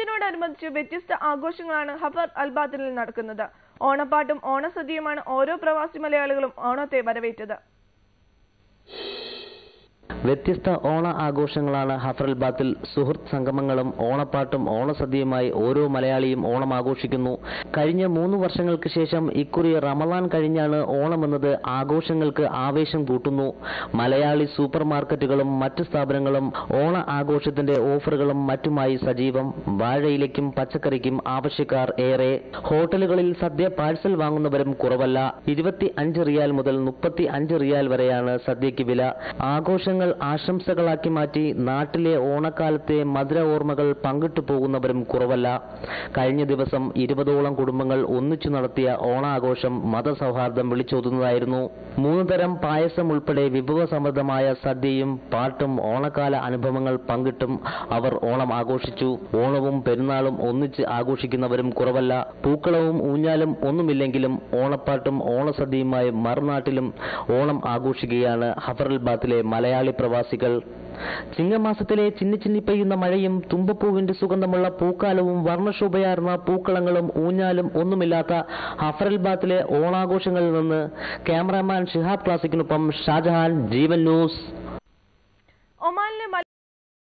ഓണത്തിനോടനുബന്ധിച്ച് വ്യത്യസ്ത ആഘോഷങ്ങളാണ് ഹഫർ അൽബാത്തിനിൽ നടക്കുന്നത്. ഓണപ്പാട്ടും ഓണസദ്യയുമാണ് ഓരോ പ്രവാസി മലയാളികളും ഓണത്തെ വരവേറ്റത്. വ്യത്യസ്ത ഓണ ആഘോഷങ്ങളാണ് ഹഫർ അൽബാത്തിൽ. സുഹൃത്ത് സംഗമങ്ങളും ഓണപ്പാട്ടും ഓണസദ്യയുമായി ഓരോ മലയാളിയും ഓണം ആഘോഷിക്കുന്നു. കഴിഞ്ഞ 3 വർഷങ്ങൾക്ക് ശേഷം ഇക്കുറി റമദാൻ കഴിഞ്ഞാണ് ഓണമെന്നത് ആഘോഷങ്ങൾക്ക് ആവേശം കൂട്ടുന്നു. മലയാളി സൂപ്പർ മാർക്കറ്റുകളും മറ്റ് സ്ഥാപനങ്ങളും ഓണ ആഘോഷത്തിന്റെ ഓഫറുകളും മറ്റുമായി സജീവം. വാഴയിലയ്ക്കും പച്ചക്കറിക്കും ആവശ്യക്കാർ ഏറെ. ഹോട്ടലുകളിൽ സദ്യ പാഴ്സൽ വാങ്ങുന്നവരും കുറവല്ല. 25 റിയാൽ മുതൽ 35 റിയാൽ വരെയാണ് സദ്യയ്ക്ക് വില. ആഘോഷങ്ങൾ ആശംസകളാക്കി മാറ്റി നാട്ടിലെ ഓണക്കാലത്തെ മധുര ഓർമ്മകൾ പങ്കിട്ടു പോകുന്നവരും കുറവല്ല. കഴിഞ്ഞ ദിവസം 20ഓളം കുടുംബങ്ങൾ ഒന്നിച്ചു നടത്തിയ ഓണാഘോഷം മതസൗഹാർദ്ദം വിളിച്ചോതുന്നതായിരുന്നു. 3 തരം പായസം ഉൾപ്പെടെ വിഭവസമൃദ്ധമായ സദ്യയും പാട്ടും ഓണക്കാല അനുഭവങ്ങൾ പങ്കിട്ടും അവർ ഓണം ആഘോഷിച്ചു. ഓണവും പെരുന്നാളും ഒന്നിച്ച് ആഘോഷിക്കുന്നവരും കുറവല്ല. പൂക്കളവും ഊഞ്ഞാലും ഒന്നുമില്ലെങ്കിലും ഓണപ്പാട്ടും ഓണസദ്യയുമായി മറുനാട്ടിലും ഓണം ആഘോഷിക്കുകയാണ് ഹഫർ അൽബാത്തിലെ മലയാളി പ്രവാസികൾ. ചിങ്ങമാസത്തിലെ ചിന്നി പെയ്യുന്ന മഴയും തുമ്പപ്പൂവിന്റെ സുഗന്ധമുള്ള പൂക്കാലവും വർണ്ണശോഭയാർന്ന പൂക്കളങ്ങളും ഊഞ്ഞാലും ഒന്നുമില്ലാത്ത ഹഫർ അൽബാത്തിലെ ഓണാഘോഷങ്ങളിൽ നിന്ന് ക്യാമറാമാൻ ഷിഹാബ് ക്ലാസിക്കിനൊപ്പം ഷാജഹാൻ, ജീവൻ ന്യൂസ്.